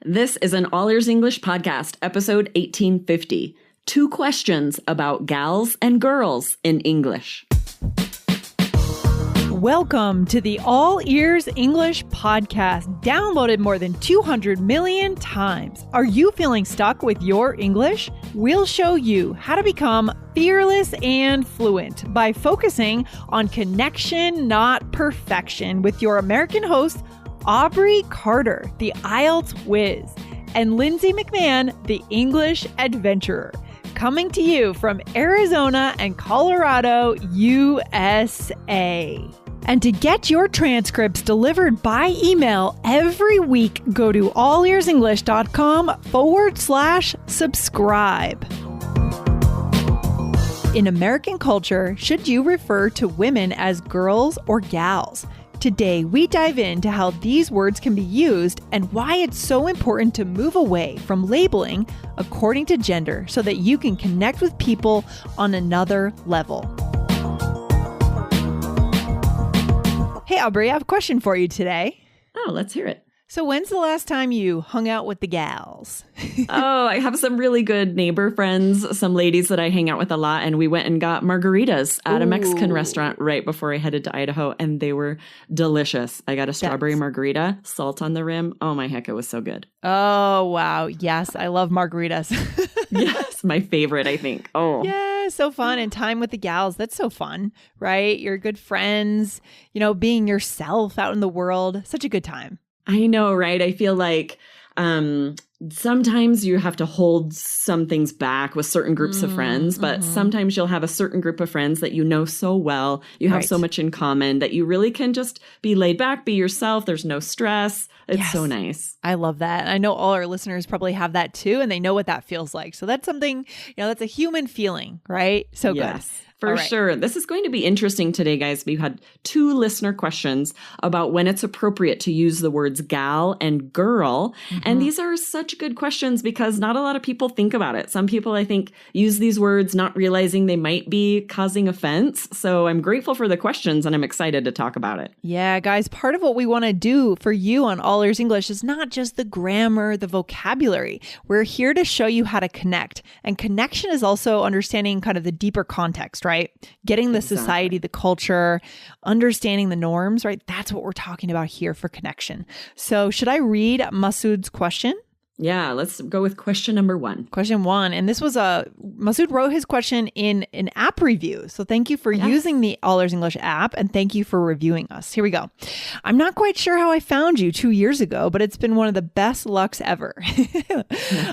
This is an All Ears English podcast, episode 1850. 2 questions about gals and girls in English. Welcome to the All Ears English podcast, downloaded more than 200 million times. Are you feeling stuck with your English? We'll show you how to become fearless and fluent by focusing on connection, not perfection, with your American host, Aubrey Carter, the IELTS whiz, and Lindsay McMahon, the English adventurer, coming to you from Arizona and Colorado, USA. And to get your transcripts delivered by email every week, go to allearsenglish.com/subscribe. In American culture, should you refer to women as girls or gals? Today, we dive into how these words can be used and why it's so important to move away from labeling according to gender so that you can connect with people on another level. Hey, Aubrey, I have a question for you today. Oh, let's hear it. So when's the last time you hung out with the gals? Oh, I have some really good neighbor friends, some ladies that I hang out with a lot, and we went and got margaritas at a Mexican restaurant right before I headed to Idaho, and they were delicious. I got a strawberry margarita, salt on the rim. Oh my heck, it was so good. Oh, wow. Yes, I love margaritas. Yes, my favorite, I think. Oh. Yeah, so fun. And time with the gals, that's so fun, right? You're good friends, being yourself out in the world. Such a good time. I know, right? I feel like sometimes you have to hold some things back with certain groups of friends, but sometimes you'll have a certain group of friends that you know so well. You have so much in common that you really can just be laid back, be yourself. There's no stress. It's so nice. I love that. I know all our listeners probably have that too, and they know what that feels like. So that's something, that's a human feeling, right? So good. For sure. This is going to be interesting today, guys. We've had 2 listener questions about when it's appropriate to use the words gal and girl. And these are such good questions because not a lot of people think about it. Some people, I think, use these words not realizing they might be causing offense. So I'm grateful for the questions and I'm excited to talk about it. Yeah, guys, part of what we want to do for you on All Ears English is not just the grammar, the vocabulary. We're here to show you how to connect. And connection is also understanding kind of the deeper context, right? Getting the society, the culture, understanding the norms, right? That's what we're talking about here for connection. So should I read Masood's question? Yeah, let's go with question number 1. Question 1. And this was Masood wrote his question in an app review. So thank you for using the All Ears English app and thank you for reviewing us. Here we go. I'm not quite sure how I found you 2 years ago, but it's been one of the best lucks ever.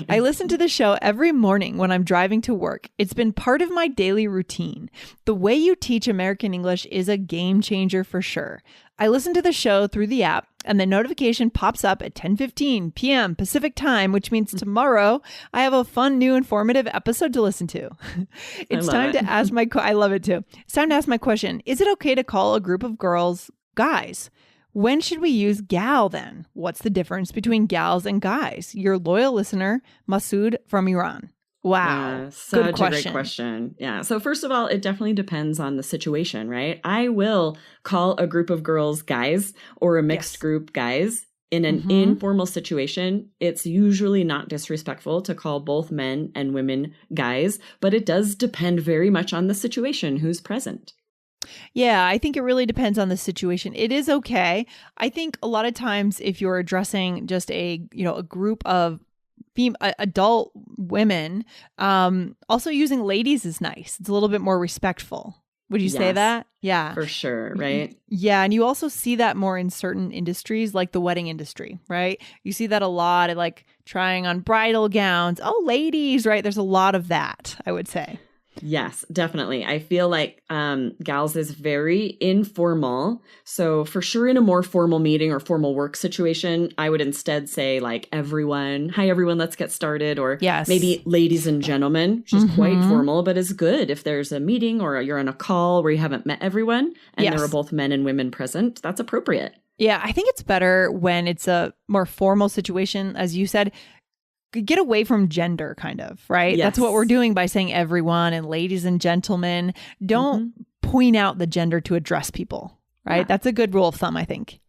I listen to the show every morning when I'm driving to work. It's been part of my daily routine. The way you teach American English is a game changer for sure. I listen to the show through the app and the notification pops up at 10:15 p.m. Pacific time, which means tomorrow I have a fun, new, informative episode to listen to. It's time to ask I love it too. It's time to ask my question. Is it okay to call a group of girls guys? When should we use gal then? What's the difference between gals and guys? Your loyal listener, Masood from Iran. Wow. Such a great question. Yeah. So first of all, it definitely depends on the situation, right? I will call a group of girls guys or a mixed group guys in an informal situation. It's usually not disrespectful to call both men and women guys, but it does depend very much on the situation, who's present. Yeah, I think it really depends on the situation. It is okay. I think a lot of times if you're addressing just a group of adult women, also using ladies is nice. It's a little bit more respectful. Would you say that? Yeah. For sure, right? Yeah, and you also see that more in certain industries like the wedding industry, right? You see that a lot at like trying on bridal gowns. Oh, ladies, right? There's a lot of that, I would say. Yes, definitely. I feel like gals is very informal. So for sure in a more formal meeting or formal work situation, I would instead say like everyone, hi everyone, let's get started. Or maybe ladies and gentlemen, which is quite formal, but is good if there's a meeting or you're on a call where you haven't met everyone and there are both men and women present. That's appropriate. Yeah, I think it's better when it's a more formal situation, as you said. Get away from gender, kind of, right? Yes. That's what we're doing by saying everyone and ladies and gentlemen. Don't point out the gender to address people, right? Yeah. That's a good rule of thumb, I think.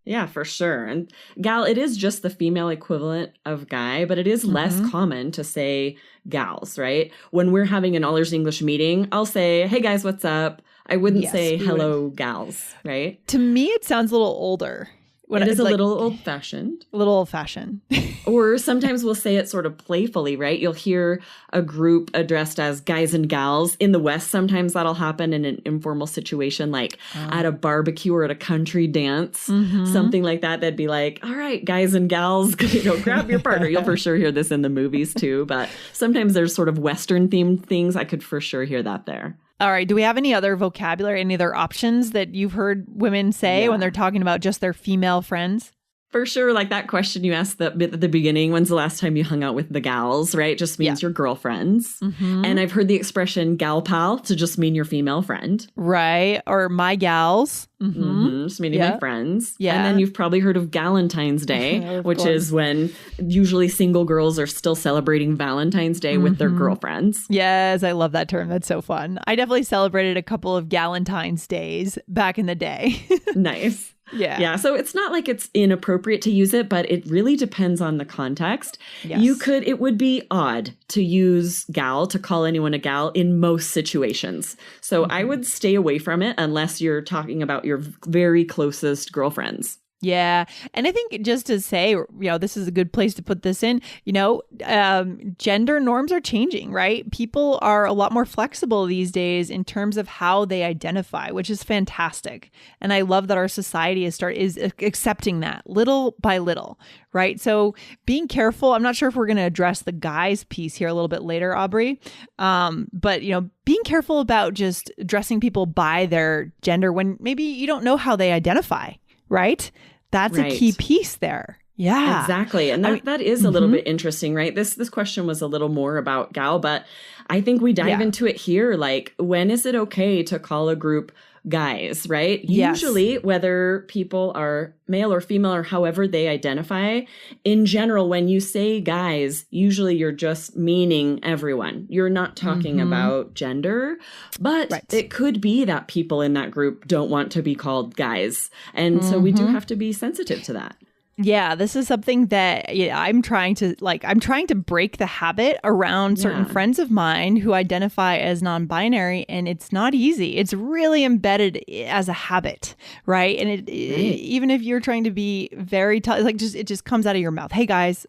Yeah, for sure. And gal, it is just the female equivalent of guy, but it is less common to say gals, right? When we're having an all ears English meeting, I'll say, hey guys, what's up? I wouldn't say hello gals, right? To me, it sounds a little older. It is a little old-fashioned. A little old-fashioned. Or sometimes we'll say it sort of playfully, right? You'll hear a group addressed as guys and gals. In the West, sometimes that'll happen in an informal situation, like at a barbecue or at a country dance, something like that. They'd be like, all right, guys and gals, grab your partner. You'll for sure hear this in the movies too. But sometimes there's sort of Western-themed things. I could for sure hear that there. All right. Do we have any other vocabulary, any other options that you've heard women say when they're talking about just their female friends? For sure. Like that question you asked at the beginning, when's the last time you hung out with the gals, right? Just means your girlfriends. And I've heard the expression gal pal to just mean your female friend. Right. Or my gals. Just meaning my friends. Yeah. And then you've probably heard of Galentine's Day, which is when usually single girls are still celebrating Valentine's Day with their girlfriends. Yes, I love that term. That's so fun. I definitely celebrated a couple of Galentine's Days back in the day. Nice. Yeah. Yeah. So it's not like it's inappropriate to use it, but it really depends on the context. Yes. It would be odd to use gal, to call anyone a gal in most situations. So I would stay away from it unless you're talking about your very closest girlfriends. Yeah. And I think just to say, this is a good place to put this in, gender norms are changing, right? People are a lot more flexible these days in terms of how they identify, which is fantastic. And I love that our society is accepting that little by little, right? So being careful, I'm not sure if we're going to address the guys piece here a little bit later, Aubrey. But being careful about just addressing people by their gender when maybe you don't know how they identify, right? That's a key piece there. Yeah. Exactly. And that is a little bit interesting, right? This question was a little more about gal, but I think we dive into it here. Like, when is it okay to call a group guys, right? Yes. Usually, whether people are male or female or however they identify, in general, when you say guys, usually you're just meaning everyone. You're not talking about gender, but it could be that people in that group don't want to be called guys. And so we do have to be sensitive to that. Yeah, this is something that I'm trying to break the habit around certain friends of mine who identify as non-binary, and it's not easy. It's really embedded as a habit, right? And even if you're trying to be very it just comes out of your mouth. Hey guys,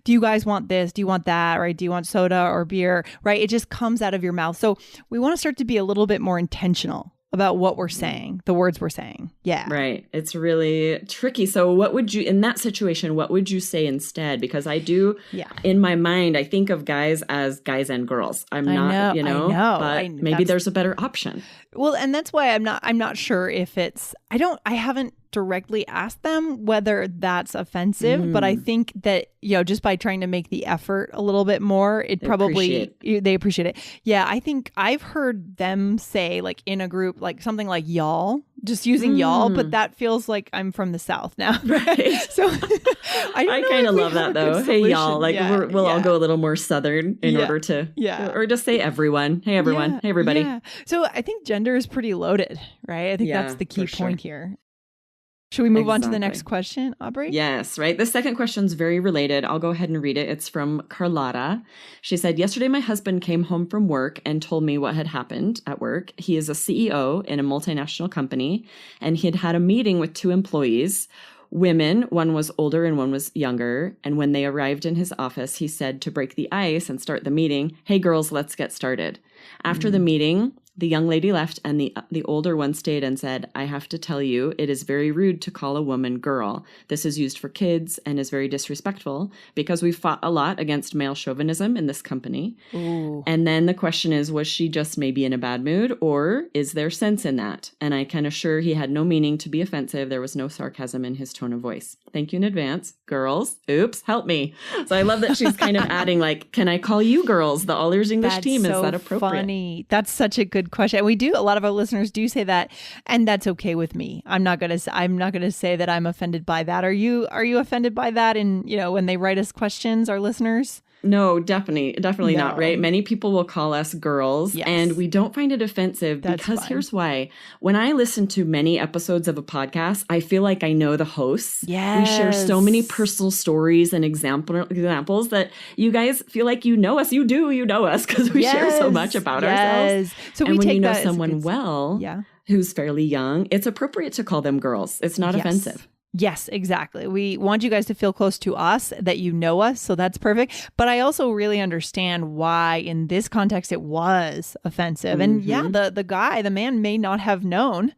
do you guys want this? Do you want that? Right? Do you want soda or beer? Right? It just comes out of your mouth. So we want to start to be a little bit more intentional about what we're saying, the words we're saying. Yeah. Right. It's really tricky. So in that situation, what would you say instead? Because I do, in my mind, I think of guys as guys and girls. I know. But maybe there's a better option. Well, and that's why I'm not sure if I haven't directly asked them whether that's offensive, but I think that, just by trying to make the effort a little bit more, they appreciate it. Yeah. I think I've heard them say, like, in a group, like something like y'all, just using y'all, but that feels like I'm from the South now. Right. So I kind of love that though. Hey y'all, like we'll all go a little more Southern in order to, or just say everyone. Hey everyone. Hey everybody. Yeah. So I think gender is pretty loaded, right? I think that's the key point here. Should we move on to the next question, Aubrey? Yes, right. The second question is very related. I'll go ahead and read it. It's from Carlotta. She said, yesterday my husband came home from work and told me what had happened at work. He is a CEO in a multinational company, and he had had a meeting with 2 employees. Women, one was older and one was younger. And when they arrived in his office, he said to break the ice and start the meeting, hey girls, let's get started. After the meeting, the young lady left and the older one stayed and said, I have to tell you, it is very rude to call a woman girl. This is used for kids and is very disrespectful because we fought a lot against male chauvinism in this company. Ooh. And then the question is, was she just maybe in a bad mood, or is there sense in that? And I can assure he had no meaning to be offensive. There was no sarcasm in his tone of voice. Thank you in advance. Girls, oops, help me. So I love that she's kind of adding, like, can I call you girls? The All Ears English team. Is that appropriate? Funny. That's such a good question. A lot of our listeners do say that, and that's okay with me. I'm not gonna say that I'm offended by that. Are you offended by that? And when they write us questions, our listeners? No, definitely not, right? Many people will call us girls, and we don't find it offensive because here's why. When I listen to many episodes of a podcast, I feel like I know the hosts. Yes. We share so many personal stories and examples that you guys feel like you know us. You know us because we share so much about ourselves. So and we when take you know that someone well, who's fairly young, it's appropriate to call them girls. It's not offensive. Yes, exactly. We want you guys to feel close to us, that you know us. So that's perfect. But I also really understand why in this context it was offensive. And the man may not have known,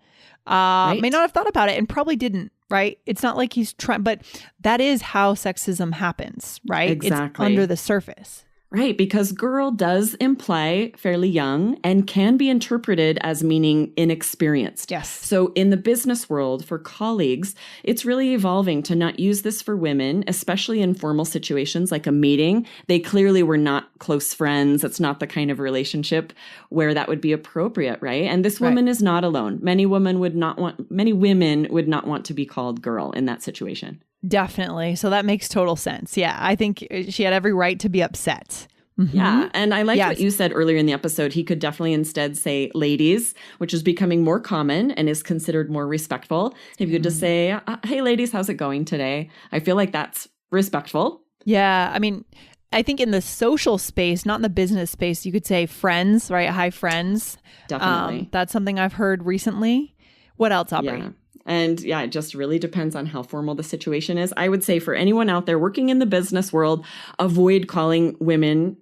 may not have thought about it and probably didn't, right? It's not like he's trying, but that is how sexism happens, right? Exactly. It's under the surface. Right, because girl does imply fairly young and can be interpreted as meaning inexperienced. Yes. So in the business world, for colleagues, it's really evolving to not use this for women, especially in formal situations like a meeting. They clearly were not close friends. It's not the kind of relationship where that would be appropriate, right? And this woman is not alone. Many women would not want to be called girl in that situation. Definitely. So that makes total sense. Yeah. I think she had every right to be upset. Mm-hmm. Yeah. And I like what you said earlier in the episode. He could definitely instead say ladies, which is becoming more common and is considered more respectful. If you could just say, hey, ladies, how's it going today? I feel like that's respectful. Yeah. I mean, I think in the social space, not in the business space, you could say friends, right? Hi, friends. Definitely. That's something I've heard recently. What else, Aubrey? Yeah. And it just really depends on how formal the situation is. I would say for anyone out there working in the business world, avoid calling women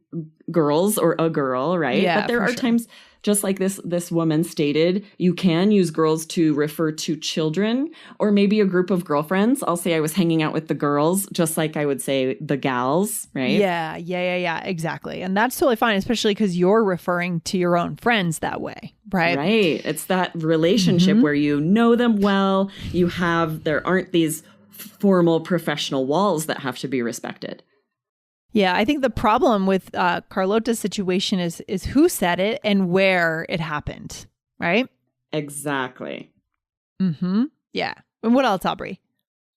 girls or a girl, right? Yeah, but there are times, just like this woman stated, you can use girls to refer to children or maybe a group of girlfriends. I'll say I was hanging out with the girls, just like I would say the gals, right? Yeah, exactly. And that's totally fine, especially because you're referring to your own friends that way, right? Right. It's that relationship where you know them well. There aren't these formal professional walls that have to be respected. Yeah, I think the problem with Carlota's situation is who said it and where it happened, right? Exactly. Mm-hmm. Yeah. And what else, Aubrey?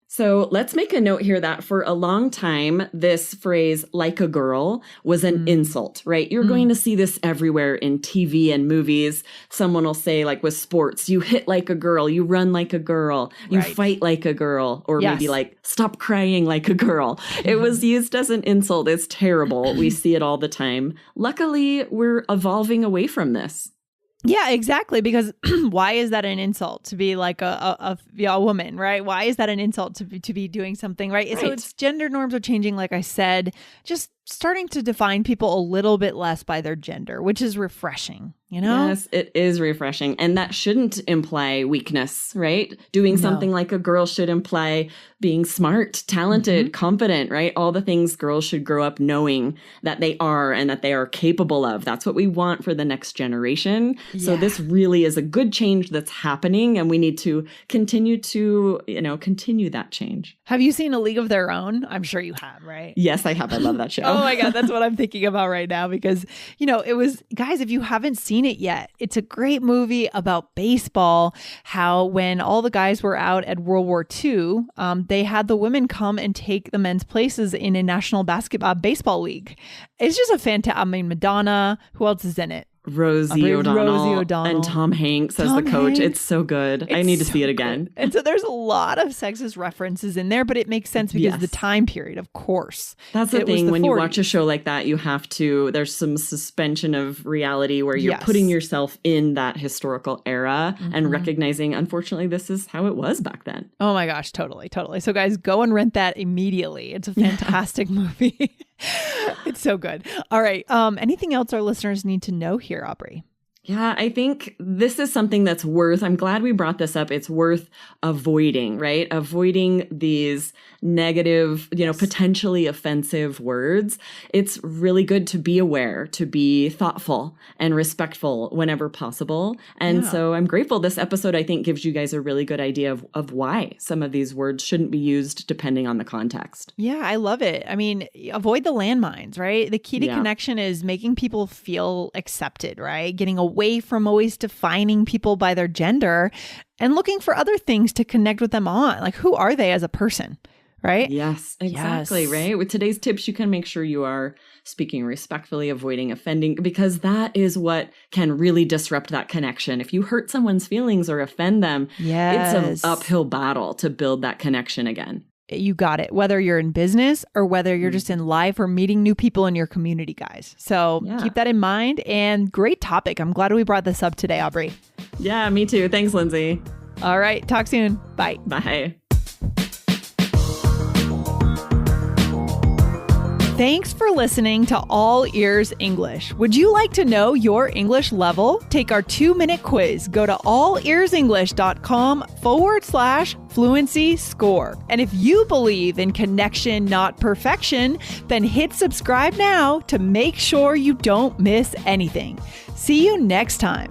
So let's make a note here that for a long time, this phrase, like a girl, was an insult, right? You're going to see this everywhere in TV and movies. Someone will say, like with sports, you hit like a girl, you run like a girl, you fight like a girl, or maybe like, stop crying like a girl. It was used as an insult. It's terrible. We see it all the time. Luckily, we're evolving away from this. Yeah, exactly. Because why is that an insult to be like a woman, right? Why is that an insult to be doing something, right? So it's gender norms are changing, like I said, just starting to define people a little bit less by their gender, which is refreshing, you know? Yes, it is refreshing. And that shouldn't imply weakness, right? Doing something like a girl should imply being smart, talented, confident, right? All the things girls should grow up knowing that they are and that they are capable of. That's what we want for the next generation. Yeah. So this really is a good change that's happening, and we need to continue that change. Have you seen A League of Their Own? I'm sure you have, right? Yes, I have. I love that show. Oh my God, that's what I'm thinking about right now because, it was, guys, if you haven't seen it yet, it's a great movie about baseball, how when all the guys were out at World War II, they had the women come and take the men's places in a national baseball league. It's just a fantastic, Madonna, who else is in it? Rosie O'Donnell and Tom Hanks as the coach. It's so good. I need to see it again. And so there's a lot of sexist references in there, but it makes sense because the time period, of course. That's the thing. When 40s. You watch a show like that, there's some suspension of reality where you're putting yourself in that historical era and recognizing, unfortunately, this is how it was back then. Oh my gosh, totally. So guys, go and rent that immediately. It's a fantastic movie. It's so good. All right. Anything else our listeners need to know here, Aubrey? Yeah, I think this is something that's I'm glad we brought this up. It's worth avoiding, right? Avoiding these negative, potentially offensive words. It's really good to be aware, to be thoughtful and respectful whenever possible. And so I'm grateful this episode, I think, gives you guys a really good idea of why some of these words shouldn't be used depending on the context. Yeah, I love it. I mean, avoid the landmines, right? The key to connection is making people feel accepted, right? Getting away from always defining people by their gender and looking for other things to connect with them on. Like, who are they as a person? right? Yes, exactly. Yes. Right. With today's tips, you can make sure you are speaking respectfully, avoiding offending, because that is what can really disrupt that connection. If you hurt someone's feelings or offend them, it's an uphill battle to build that connection again. You got it. Whether you're in business or whether you're just in life or meeting new people in your community, guys. So keep that in mind. And great topic. I'm glad we brought this up today, Aubrey. Yeah, me too. Thanks, Lindsay. All right. Talk soon. Bye. Bye. Thanks for listening to All Ears English. Would you like to know your English level? Take our 2-minute quiz. Go to allearsenglish.com/fluency score. And if you believe in connection, not perfection, then hit subscribe now to make sure you don't miss anything. See you next time.